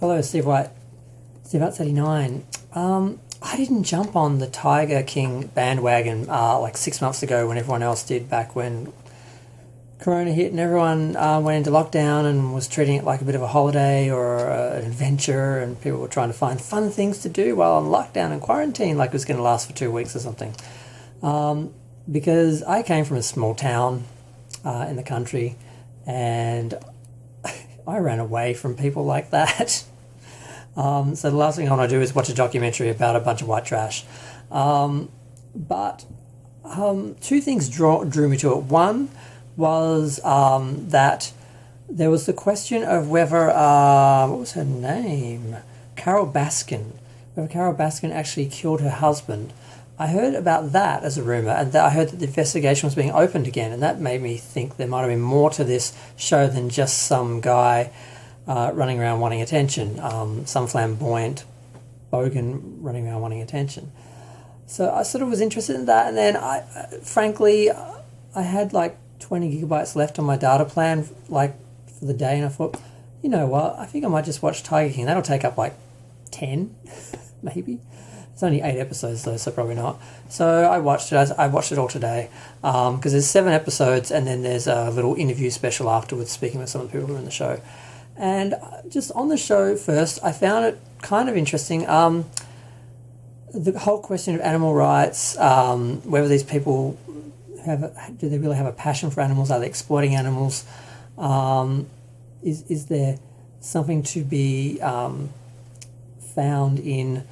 Hello, Steve White. Steve White 89. I didn't jump on the Tiger King bandwagon like 6 months ago when everyone else did, back when Corona hit and everyone went into lockdown and was treating it like a bit of a holiday or an adventure, and people were trying to find fun things to do while on lockdown and quarantine, like it was going to last for 2 weeks or something. Because I came from a small town in the country, and I ran away from people like that. So the last thing I want to do is watch a documentary about a bunch of white trash. But two things drew me to it. One was that there was the question of whether, what was her name? Carol Baskin. Whether Carol Baskin actually killed her husband. I heard about that as a rumour, and I heard that the investigation was being opened again, and that made me think there might have been more to this show than just some guy running around wanting attention, some flamboyant bogan running around wanting attention. So I sort of was interested in that, and then frankly, I had like 20 gigabytes left on my data plan like for the day, and I thought, you know what, I think I might just watch Tiger King. That'll take up like 10, maybe. It's only 8 episodes though, so probably not. So I watched it. I watched it all today because there's 7 episodes, and then there's a little interview special afterwards speaking with some of the people who are in the show. And just on the show first, I found it kind of interesting. The whole question of animal rights, whether these people do they really have a passion for animals? Are they exploiting animals? Is there something to be found in,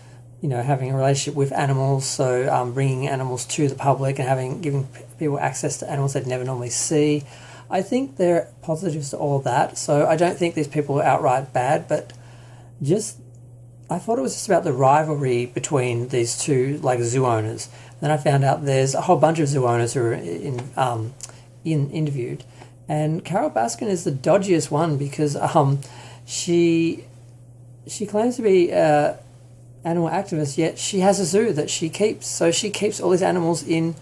you know, having a relationship with animals? So bringing animals to the public and giving people access to animals they'd never normally see. I think there are positives to all of that. So I don't think these people are outright bad, but I thought it was just about the rivalry between these two, like, zoo owners. Then I found out there's a whole bunch of zoo owners who are interviewed, and Carol Baskin is the dodgiest one because she claims to be an animal activist, yet she has a zoo that she keeps. So she keeps all these animals in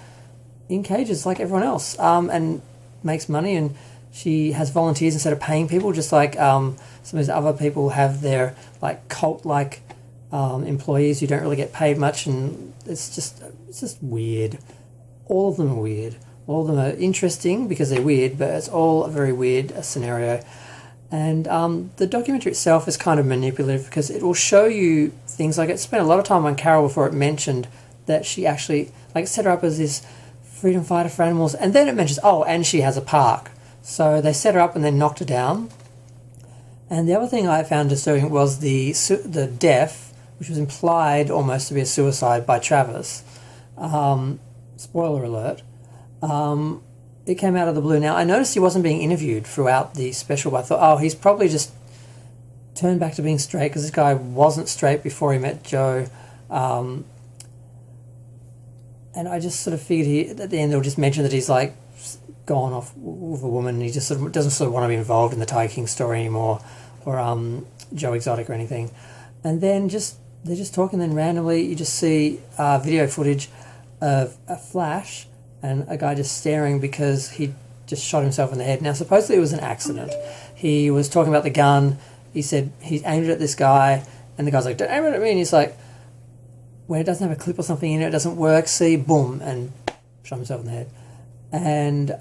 cages like everyone else, and makes money, and she has volunteers instead of paying people, just like some of these other people have their like cult-like employees who don't really get paid much, and it's just weird. All of them are weird. All of them are interesting because they're weird, but it's all a very weird scenario. And the documentary itself is kind of manipulative because it will show you things like, it spent a lot of time on Carol before it mentioned that she actually set her up as this freedom fighter for animals, and then it mentions, and she has a park. So they set her up and then knocked her down. And the other thing I found disturbing was the death, which was implied almost to be a suicide by Travis. Spoiler alert. It came out of the blue. Now, I noticed he wasn't being interviewed throughout the special, but I thought, he's probably just turned back to being straight, because this guy wasn't straight before he met Joe. And I just sort of figured at the end they'll just mention that he's like gone off with a woman, and he just sort of doesn't want to be involved in the Tiger King story anymore, or Joe Exotic or anything. And then they're just talking, then randomly you just see video footage of a flash and a guy just staring because he just shot himself in the head. Now, supposedly it was an accident. He was talking about the gun. He said he aimed it at this guy, and the guy's like, "Don't aim it at me." And he's like, when it doesn't have a clip or something in it, it doesn't work, see, boom, and shot himself in the head. And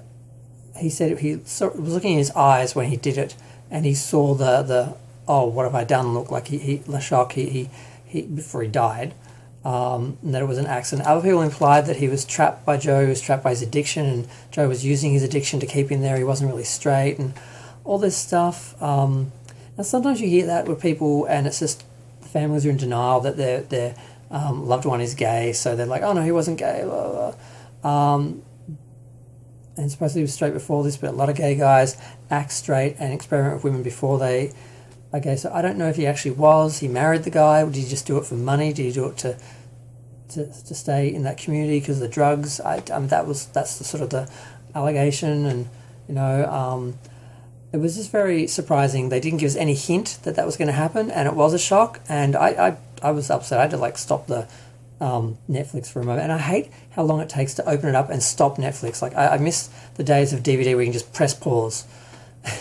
he said he was looking in his eyes when he did it, and he saw the what have I done look like the shock he before he died, and that it was an accident. Other people implied that he was trapped by Joe, he was trapped by his addiction, and Joe was using his addiction to keep him there, he wasn't really straight, and all this stuff. Now sometimes you hear that with people, and it's just the families are in denial that their loved one is gay, so they're like, "Oh no, he wasn't gay," blah, blah. And supposedly he was straight before this, but a lot of gay guys act straight and experiment with women before they are gay. So I don't know if he actually was. He married the guy. Did he just do it for money? Did he do it to stay in that community because of the drugs? That's the sort of the allegation, and it was just very surprising. They didn't give us any hint that was going to happen, and it was a shock. And I was upset. I had to stop the Netflix for a moment, and I hate how long it takes to open it up and stop Netflix. I miss the days of DVD where you can just press pause. You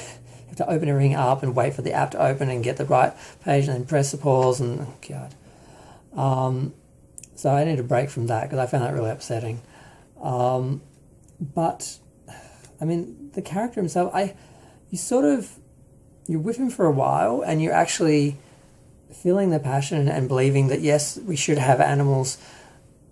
have to open everything up and wait for the app to open and get the right page and then press the pause and, oh God. So I need a break from that because I found that really upsetting. But, I mean, the character himself, you're with him for a while and you're actually feeling the passion and believing that, yes, we should have animals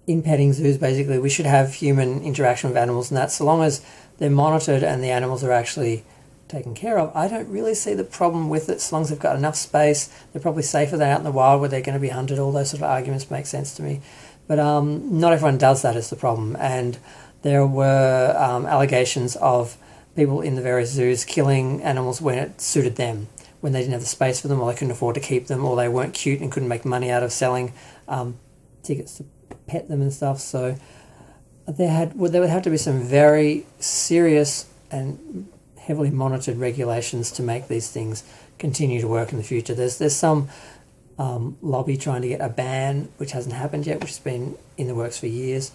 in petting zoos, basically. We should have human interaction with animals, and that so long as they're monitored and the animals are actually taken care of, I don't really see the problem with it. As long as they've got enough space, they're probably safer than out in the wild where they're going to be hunted. All those sort of arguments make sense to me. But not everyone does that is the problem. And there were allegations of people in the various zoos killing animals when it suited them, when they didn't have the space for them or they couldn't afford to keep them or they weren't cute and couldn't make money out of selling tickets to pet them and stuff. So there would have to be some very serious and heavily monitored regulations to make these things continue to work in the future. There's some lobby trying to get a ban, which hasn't happened yet, which has been in the works for years.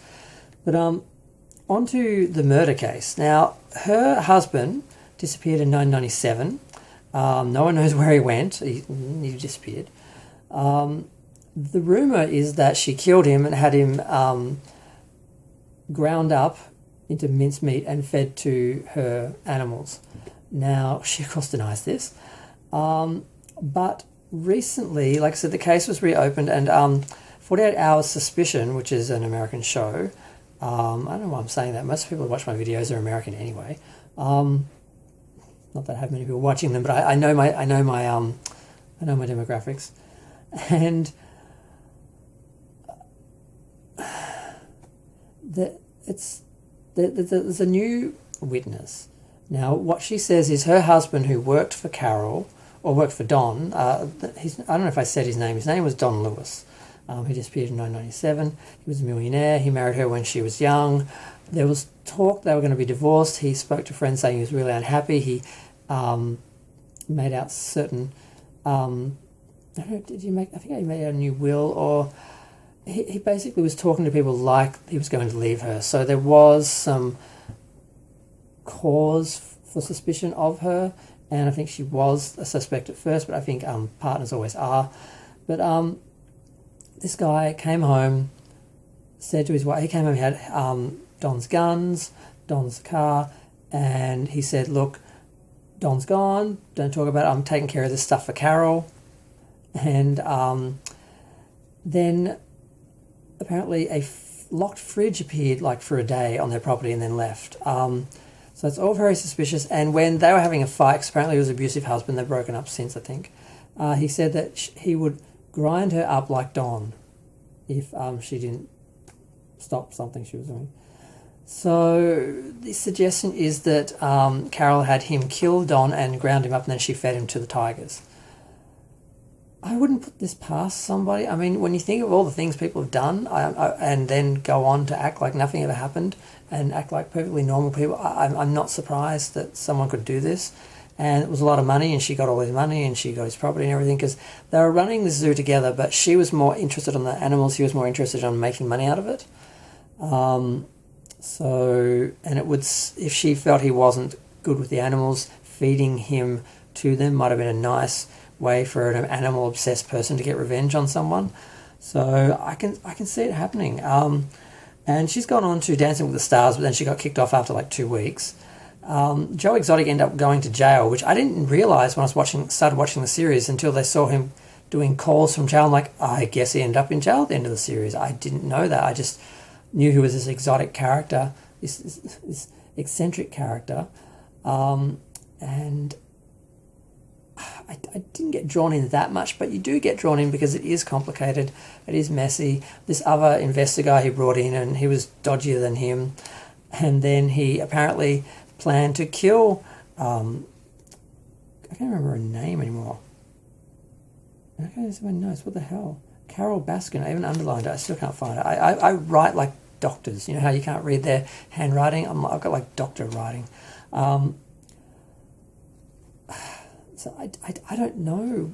But on to the murder case. Now, her husband disappeared in 1997. No one knows where he went. He disappeared. The rumour is that she killed him and had him ground up into mincemeat and fed to her animals. Now, she of course denies this. But recently, like I said, the case was reopened and 48 Hours Suspicion, which is an American show, I don't know why I'm saying that. Most people who watch my videos are American anyway. Not that I have many people watching them, but I know my demographics. And there's a new witness. Now, what she says is her husband, who worked for Carol, or worked for Don, I don't know if I said his name. His name was Don Lewis. He disappeared in 1997. He was a millionaire. He married her when she was young. There was talk they were going to be divorced. He spoke to friends saying he was really unhappy. He made out certain... I don't know, I think he made out a new will, or... He basically was talking to people like he was going to leave her. So there was some cause for suspicion of her, and I think she was a suspect at first, but I think partners always are. But this guy came home, said to his wife, he came home, he had Don's guns, Don's car, and he said, look, Don's gone, don't talk about it, I'm taking care of this stuff for Carol. And then apparently a locked fridge appeared like for a day on their property and then left. So it's all very suspicious. And when they were having a fight, 'cause apparently he was an abusive husband, they've broken up since, I think, he said that he would grind her up like Don if she didn't stop something she was doing. So the suggestion is that Carol had him kill Don and ground him up, and then she fed him to the tigers. I wouldn't put this past somebody. I mean, when you think of all the things people have done and then go on to act like nothing ever happened and act like perfectly normal people, I'm not surprised that someone could do this. And it was a lot of money, and she got all his money and she got his property and everything, because they were running the zoo together, but she was more interested in the animals, he was more interested in making money out of it. And it would, if she felt he wasn't good with the animals, feeding him to them might have been a nice way for an animal obsessed person to get revenge on someone. So I can see it happening. And she's gone on to Dancing with the Stars, but then she got kicked off after like 2 weeks. Joe Exotic ended up going to jail, which I didn't realise when I started watching the series until they saw him doing calls from jail. I'm like, I guess he ended up in jail at the end of the series. I didn't know that. I just knew he was this exotic character, this eccentric character, and I didn't get drawn in that much, but you do get drawn in because it is complicated, it is messy. This other investor guy he brought in, and he was dodgier than him, and then he apparently planned to kill, I can't remember her name anymore. I can't even see my notes, what the hell? Carol Baskin, I even underlined it, I still can't find it. I write like doctors, you know how you can't read their handwriting? I've got like doctor writing. So I don't know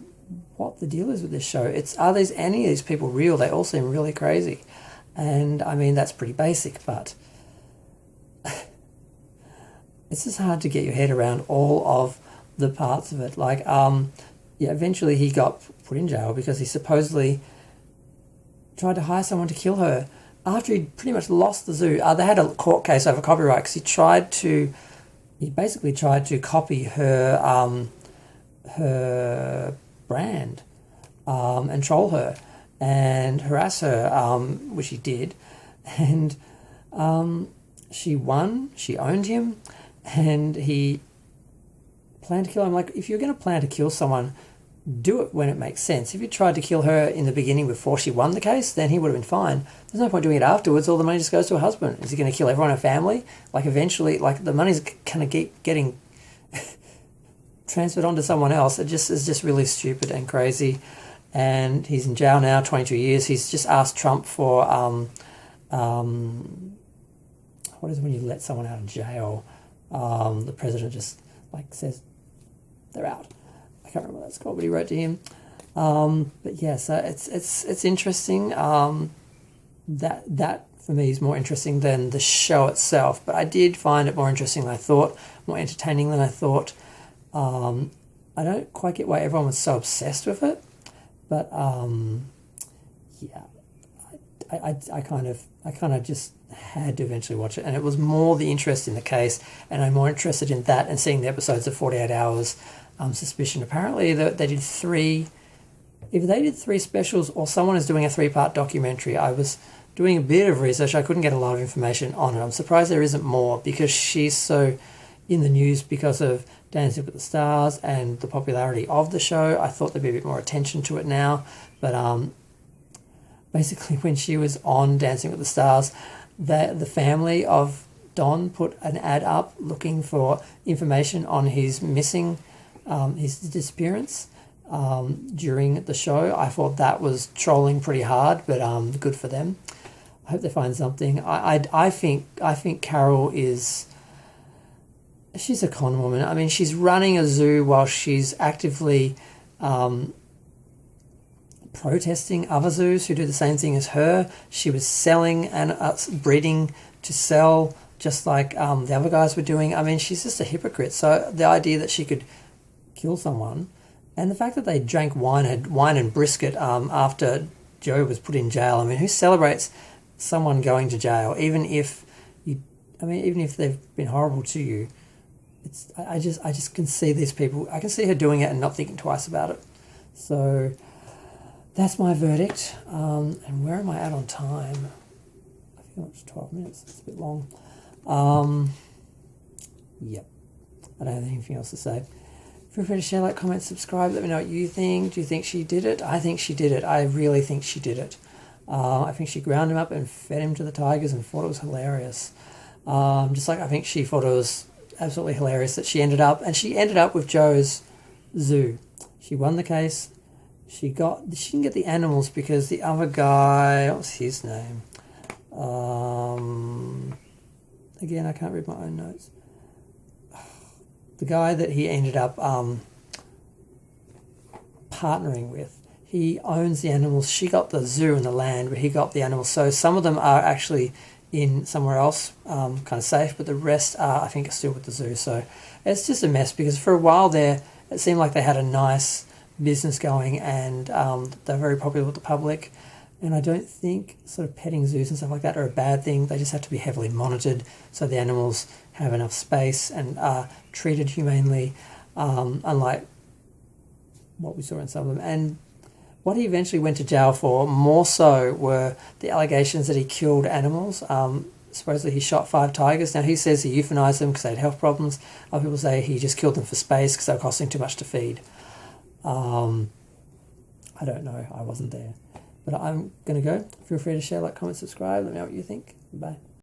what the deal is with this show. Are any of these people real? They all seem really crazy. And I mean, that's pretty basic, but it's just hard to get your head around all of the parts of it. Like, yeah, eventually he got put in jail because he supposedly tried to hire someone to kill her after he'd pretty much lost the zoo. They had a court case over copyright because he basically tried to copy her brand, and troll her and harass her, which he did, and she won. She owned him, and he planned to kill him. Like, if you're going to plan to kill someone, do it when it makes sense. If you tried to kill her in the beginning before she won the case, then he would have been fine. There's no point doing it afterwards. All the money just goes to her husband. Is he going to kill everyone in her family? Like, eventually, like, the money's kind of getting transferred onto someone else. It just is just really stupid and crazy. And he's in jail now, 22 years. He's just asked Trump for what is it when you let someone out of jail? The president just like says they're out. I can't remember what that's called, but he wrote to him. But yeah, so it's interesting. That for me is more interesting than the show itself. But I did find it more interesting than I thought, more entertaining than I thought. I don't quite get why everyone was so obsessed with it, but yeah, I kind of just had to eventually watch it, and it was more the interest in the case, and I'm more interested in that and seeing the episodes of 48 Hours. Suspicion. Apparently, they did three. Either they did three specials, or someone is doing a 3-part documentary. I was doing a bit of research. I couldn't get a lot of information on it. I'm surprised there isn't more because she's so in the news because of Dancing with the Stars and the popularity of the show. I thought there'd be a bit more attention to it now, but basically when she was on Dancing with the Stars, the family of Don put an ad up looking for information on his missing. His disappearance during the show. I thought that was trolling pretty hard, but good for them. I hope they find something. I think Carol she's a con woman. I mean, she's running a zoo while she's actively protesting other zoos who do the same thing as her. She was selling and breeding to sell, just like the other guys were doing. I mean, she's just a hypocrite. So the idea that she could kill someone, and the fact that they drank wine and brisket after Joe was put in jail. I mean, who celebrates someone going to jail, even if they've been horrible to you? I just can see these people. I can see her doing it and not thinking twice about it. So that's my verdict. And where am I at on time? I think it's 12 minutes. It's a bit long. Yep. I don't have anything else to say. Feel free to share, like, comment, subscribe. Let me know what you think. Do you think she did it? I think she did it. I really think she did it. I think she ground him up and fed him to the tigers and thought it was hilarious. Just like I think she thought it was absolutely hilarious that she ended up with Joe's zoo. She won the case. She didn't get the animals because the other guy, what was his name? Again, I can't read my own notes. The guy that he ended up partnering with, he owns the animals. She got the zoo and the land, but he got the animals. So some of them are actually in somewhere else, kind of safe, but the rest are, I think, are still with the zoo. So it's just a mess because for a while there, it seemed like they had a nice business going and they're very popular with the public. And I don't think sort of petting zoos and stuff like that are a bad thing. They just have to be heavily monitored so the animals have enough space and are treated humanely, unlike what we saw in some of them. And what he eventually went to jail for, more so, were the allegations that he killed animals. Supposedly he shot 5 tigers. Now he says he euthanized them because they had health problems. Other people say he just killed them for space because they were costing too much to feed. I don't know. I wasn't there. But I'm going to go. Feel free to share, like, comment, subscribe. Let me know what you think. Bye.